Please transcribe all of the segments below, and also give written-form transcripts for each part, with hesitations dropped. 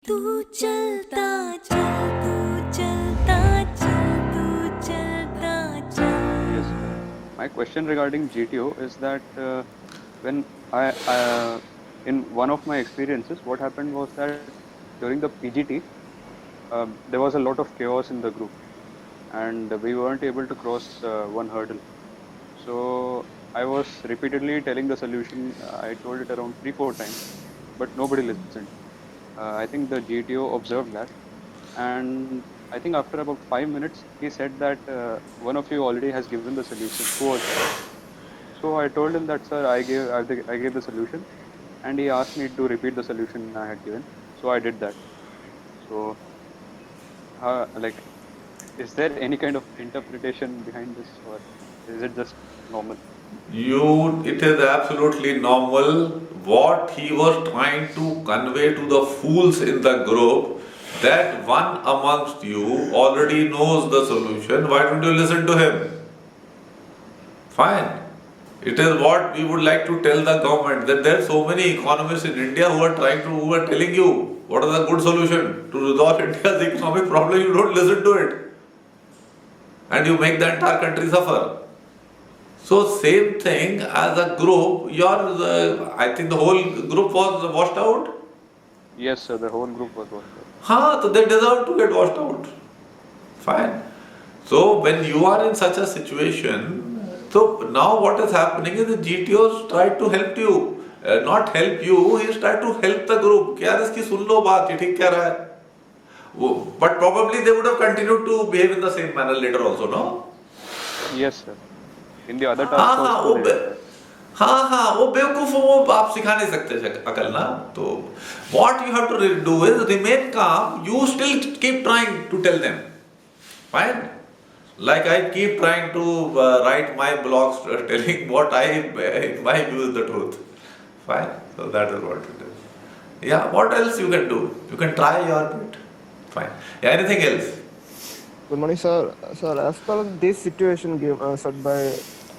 तू चलता चल तू चलता चल तू चलता चल. Yes. My question regarding GTO is that when I in one of my experiences, what happened was that during the PGT, there was a lot of chaos in the group, and we weren't able to cross one hurdle. So I was repeatedly telling the solution. I told it around 3-4 times, but nobody listened. I think the GTO observed that, and I think after about 5 minutes, he said that one of you already has given the solution. Who was that? So I told him that, sir, I gave the solution, and he asked me to repeat the solution I had given. So I did that. So, like, is there any kind of interpretation behind this, or is it just normal? It is absolutely normal. What he was trying to convey to the fools in the group, that one amongst you already knows the solution. Why don't you listen to him? Fine. It is what we would like to tell the government, that there are so many economists in India who are telling you what is the good solution to resolve India's economic problem. You don't listen to it, and you make the entire country suffer. So same thing as a group, I think the whole group was washed out. Yes, sir, the whole group was washed out. So they deserve to get washed out. Fine. So when you are in such a situation, so now what is happening is the GTOs try to help you. Not help you, he is trying to help the group. कि यार इसकी सुन लो बात, ये ठीक कह रहा है. But probably they would have continued to behave in the same manner later also, no? Yes, sir. In the other task force, वो बेवकूफ वो आप सिखा नहीं सकते अकल ना. तो what you have to do is remain calm. You still keep trying to tell them. Fine. Like I keep trying to write my blogs telling what my view is the truth. Fine. So that is what it is. Yeah. What else you can do? You can try your bit. Fine. Yeah. Anything else? Good morning, sir. Sir, as per this situation set by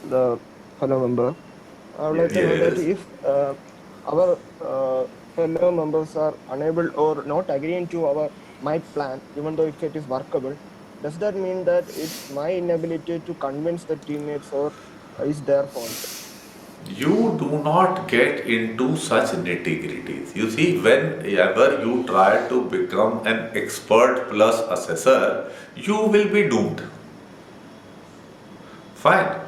the fellow member, I would like to know that if our fellow members are unable or not agreeing to my plan, even though if it is workable, does that mean that it's my inability to convince the teammates, or is their fault? You do not get into such nitty-gritties. You see, whenever you try to become an expert plus assessor, you will be doomed. Fine.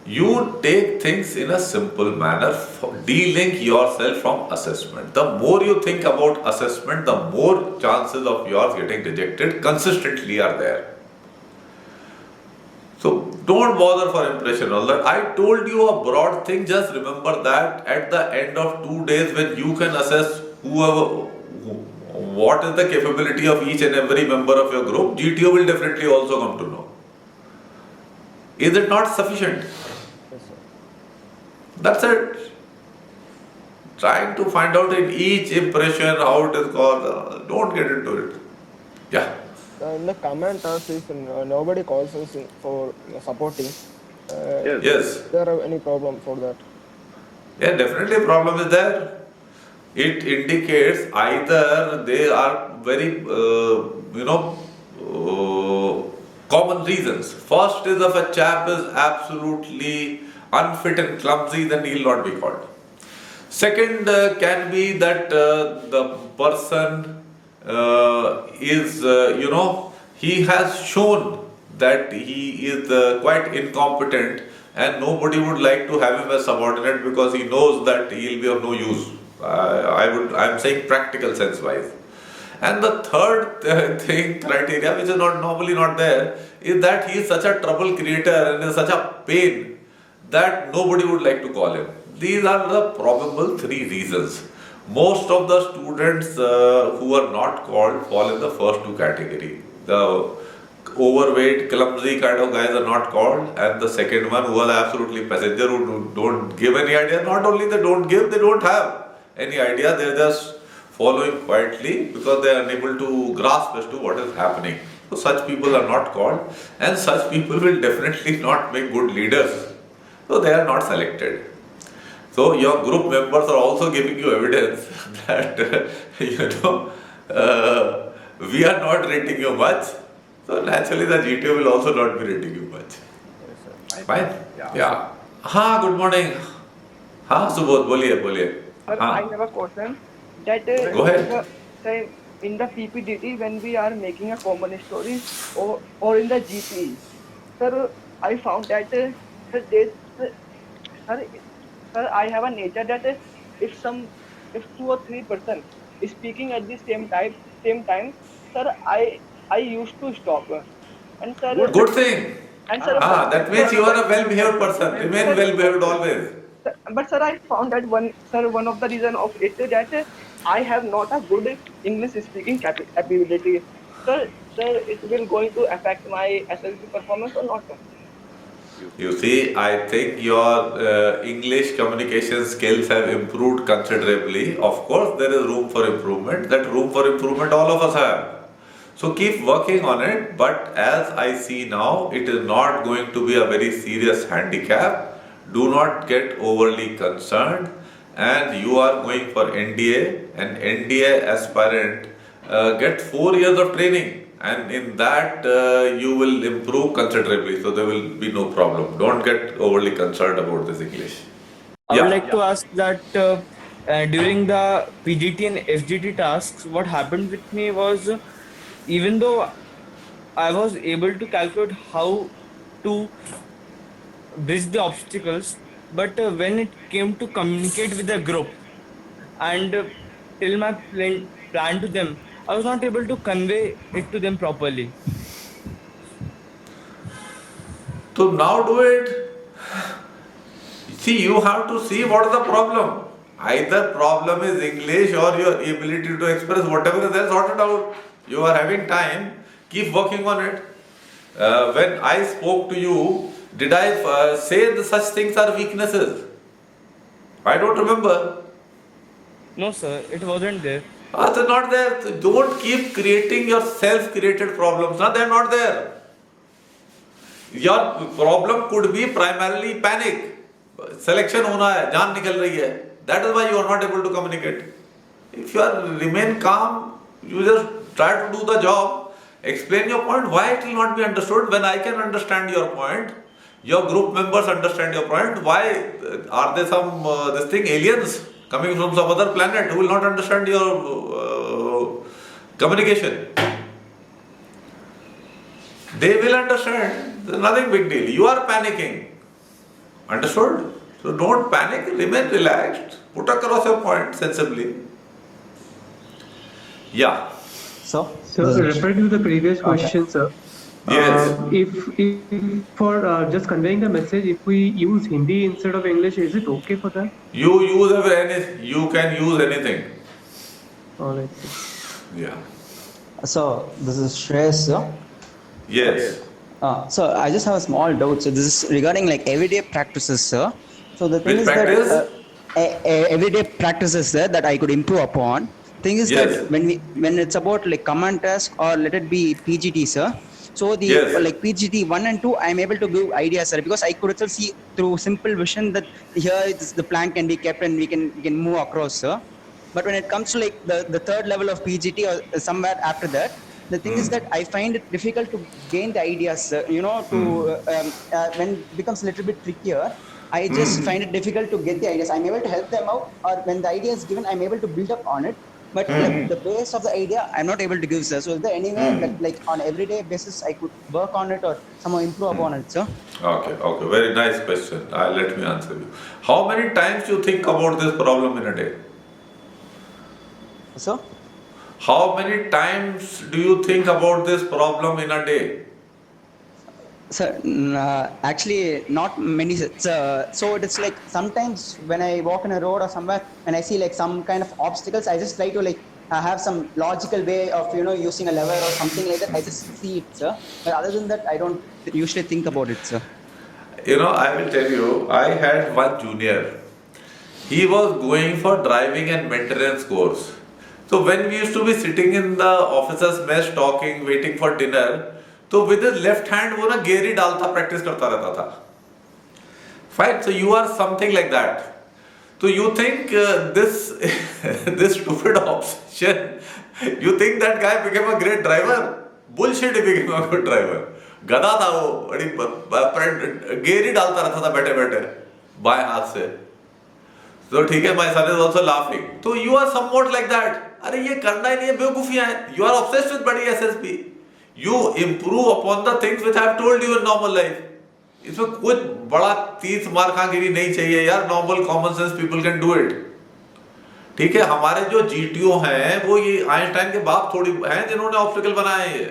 You take things in a simple manner, de-link yourself from assessment. The more you think about assessment, the more chances of yours getting rejected consistently are there. So don't bother for impression. All that I told you a broad thing, just remember that at the end of 2 days, when you can assess what is the capability of each and every member of your group, GTO will definitely also come to know. Is it not sufficient? Yes, sir. That's it. Trying to find out in each impression how it is called, don't get into it. Yeah. In the comment task, if nobody calls us for supporting, Yes. there are any problem for that? Yeah, definitely a problem is there. It indicates either they are very, common reasons. First is if a chap is absolutely unfit and clumsy, then he will not be called. Second can be that the person is, he has shown that he is quite incompetent, and nobody would like to have him as subordinate because he knows that he will be of no use. I'm saying practical sense wise. And the third criteria, which is normally not there, is that he is such a trouble creator and is such a pain that nobody would like to call him. These are the probable 3 reasons. Most of the students who are not called fall in the first 2 categories. The overweight, clumsy kind of guys are not called, and the second one, who are absolutely passenger, who don't give any idea. Not only they don't give, they don't have any idea. They're just following quietly because they are unable to grasp as to what is happening. So such people are not called, and such people will definitely not make good leaders. So they are not selected. So your group members are also giving you evidence that we are not rating you much. So naturally the GTO will also not be rating you much. Yes, sir. Fine? Yeah. Yeah. हाँ, good morning. हाँ, सुबोध बोलिए बोलिए. Sir, हाँ. I have a question that Go ahead. say in the PPDT when we are making a common story or in the GP, sir, I found that sir, sir, sir, I have a nature that if 2 or 3 person is speaking at the same time, sir, I used to stop and sir Good thing. and sir, That means you are a well-behaved person. Remain well-behaved always. but sir, I found that one of the reason of it that I have not a good English speaking ability. Sir, it will going to affect my SLC performance or not? You see, I think your English communication skills have improved considerably. Of course, there is room for improvement. That room for improvement all of us have. So keep working on it. But as I see now, it is not going to be a very serious handicap. Do not get overly concerned. And you are going for NDA, and NDA aspirant get 4 years of training. And in that you will improve considerably, so there will be no problem. Don't get overly concerned about this English. I Yeah. would like to ask that during the PGT and FGT tasks, what happened with me was even though I was able to calculate how to bridge the obstacles, but when it came to communicate with the group and tell my plan to them, I was not able to convey it to them properly. So now do it. See, you have to see what is the problem. Either problem is English or your ability to express whatever is there, sort it out. You are having time, keep working on it. When I spoke to you, did I say such things are weaknesses? I don't remember. No, sir, it wasn't there. They're not there. Don't keep creating your self-created problems. No, they're not there. Your problem could be primarily panic. Selection होना है, जान निकल रही है. That is why you are not able to communicate. If you are remain calm, you just try to do the job. Explain your point. Why it will not be understood when I can understand your point? Your group members understand your point. Why are there some this thing aliens coming from some other planet who will not understand your communication? They will understand. There's nothing big deal. You are panicking. Understood? So don't panic. Remain relaxed. Put across your point sensibly. Yeah. So, referring to the previous question, sir. Yes. If for just conveying the message, if we use Hindi instead of English, is it okay for that? You use anything. You can use anything. All right. Yeah. so this is Shreyas, sir. Yes. So I just have a small doubt. So this is regarding like everyday practices, sir. So the thing Which is practice? that everyday practices, sir, that I could improve upon. Thing is Yes. that when it's about like command task or let it be PGT, sir. So the Yes. like PGT 1 and 2, I'm able to give ideas, sir, because I could itself see through simple vision that here the plan can be kept and we can move across, sir. But when it comes to like the third level of PGT or somewhere after that, the thing is that I find it difficult to gain the ideas, sir. When it becomes a little bit trickier, I just find it difficult to get the ideas. I'm able to help them out, or when the idea is given, I'm able to build up on it. But the base of the idea, I'm not able to give, sir. So is there any way that like on everyday basis, I could work on it or somehow improve upon it, sir? Okay. Very nice question. Let me answer you. How many times you think about this problem in a day? Sir? How many times do you think about this problem in a day? Sir, actually not many. So it's like sometimes when I walk in a road or somewhere, when I see like some kind of obstacles, I just try to like have some logical way of using a lever or something like that. I just see it, sir. But other than that, I don't usually think about it, sir. I will tell you, I had one junior. He was going for driving and maintenance course. So when we used to be sitting in the officers' mess talking, waiting for dinner, तो with his left hand वो ना gear ही डालता, practice करता रहता था. Fine, so you are something like that. So you think this this stupid obsession, you think that guy became a great driver? Bullshit, he became a good driver. गधा था वो, बड़ी गेर ही डालता रहता था बैठे बैठे बाएं हाथ से. तो ठीक है, my son is also laughing. तो you are somewhat like that. अरे ये करना ही नहीं है, बेवकूफियां हैं. You are obsessed with बड़ी SSB. You improve upon the things which I have told you in normal life. इसमें कुछ बड़ा तीस मारखागिरी नहीं चाहिए यार. Normal common sense people can do it. ठीक है, हमारे जो GTO हैं वो ये आइंस्टाइन के बाप थोड़ी हैं जिन्होंने ऑब्स्टिकल बनाए हैं. ये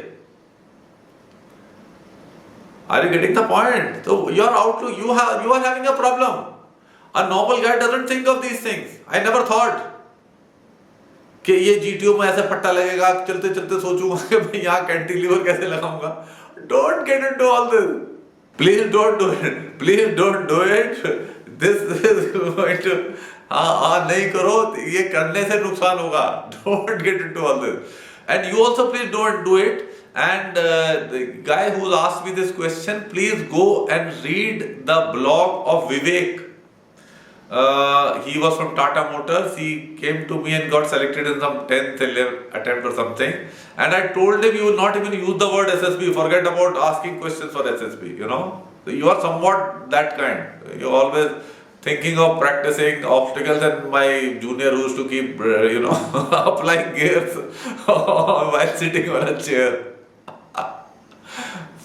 are you getting the point? तो your outlook, you are having a problem. A normal guy doesn't think of these things. I never thought कि ये GTO में ऐसे पट्टा लगेगा. चलते चलते सोचूंगा कि भाई यहाँ कैंटिलीवर कैसे लगाऊंगा. Don't get into all this. Please don't do it. Please don't do it. This is going to. हाँ नहीं करो, ये करने से नुकसान होगा. Don't get into all this. And you also please don't do it. And the guy who asked me this question, please go and read the blog of Vivek. He was from Tata Motors. He came to me and got selected in some 10th attempt or something. And I told him, you will not even use the word SSB. Forget about asking questions for SSB, you know. So you are somewhat that kind. You're always thinking of practicing obstacles, and my junior used to keep, applying gears while sitting on a chair.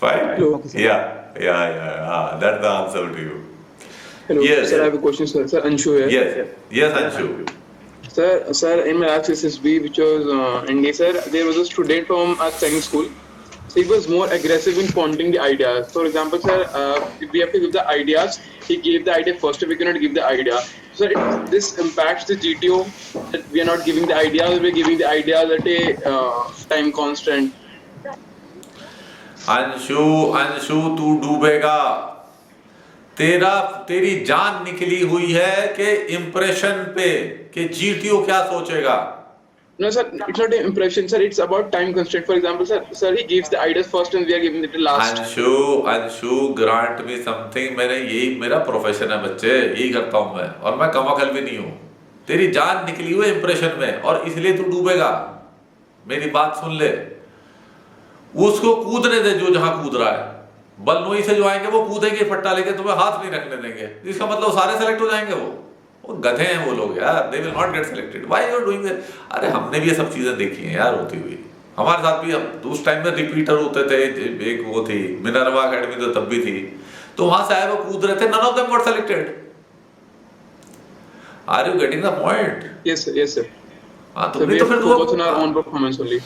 Fine? Hello. Yeah. That's the answer to you. Hello, Yes. sir. I have a question, sir. Sir, Anshu here. Yes, Anshu. Sir, in my last SSB, which was ND, sir, there was a student from our training school. So he was more aggressive in pointing the ideas. For example, sir, if we have to give the ideas, he gave the idea first. If we cannot give the idea, sir, this impacts the GTO. That we are not giving the ideas. We are giving the ideas at a time constant. Anshu तू डूबेगा. तेरी जान निकली हुई है कि impression पे कि GTO क्या सोचेगा. No, sir, it's not an impression, sir. It's about time constraint. For example, sir, he gives the ideas first and we are giving it last. Anshu grant me something. यही मेरा प्रोफेशन है बच्चे, यही करता हूँ मैं, और मैं कमाकल भी नहीं हूँ. तेरी जान निकली हुई इंप्रेशन में और इसलिए तू डूबेगा. मेरी बात सुन ले. उसको कूदने दे जो जहां कूद रहा है. बलनोई से जो आएंगे वो कूदेंगे फट्टा लेके, तुम्हें हाथ नहीं रखने देंगे. इसका मतलब सारे सेलेक्ट हो जाएंगे. वो गधे हैं वो लोग यार. They will not get selected. Why you are doing this? अरे हमने भी ये सब चीजें देखी हैं यार होती हुई. हमारे साथ भी हम उस टाइम में रिपीटर होते थे. एक वो थी मिनर्वा एकेडमी, तो तब भी थी. तो वहां से आए वो कूद रहे थे. None of them got selected. Are you getting the point? Yes, sir. हाँ, तुमने तो फिर focus on our own performance only.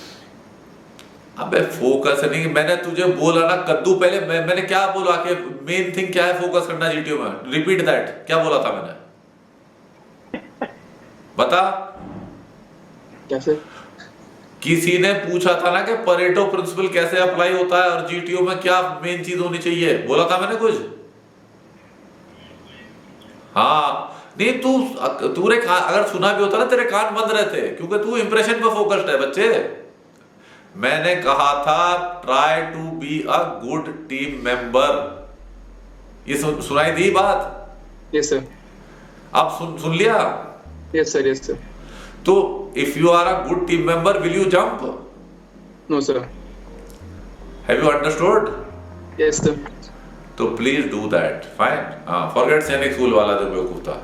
अबे फोकस नहीं. मैंने तुझे बोला ना कद्दू, पहले मैंने क्या बोला कि मेन थिंग क्या है फोकस करना GTO में. Repeat that. क्या बोला था मैंने? बता. कैसे? किसी ने पूछा था ना कि परेटो प्रिंसिपल कैसे अप्लाई होता है और GTO में क्या मेन चीज होनी चाहिए. बोला था मैंने कुछ? हाँ नहीं, तूने अगर सुना भी होता ना, तेरे कान बंद रहते क्योंकि तू इंप्रेशन पे फोकस्ड है बच्चे. मैंने कहा था try to be a good team member. ये सुनाई दी बात? Yes, sir. अब सुन लिया? Yes, sir. तो if you are a good team member, will you jump? No, sir. Have you understood? Yes, sir. तो please do that. Fine. Forget सैनिक school वाला जो बेवकूफ था.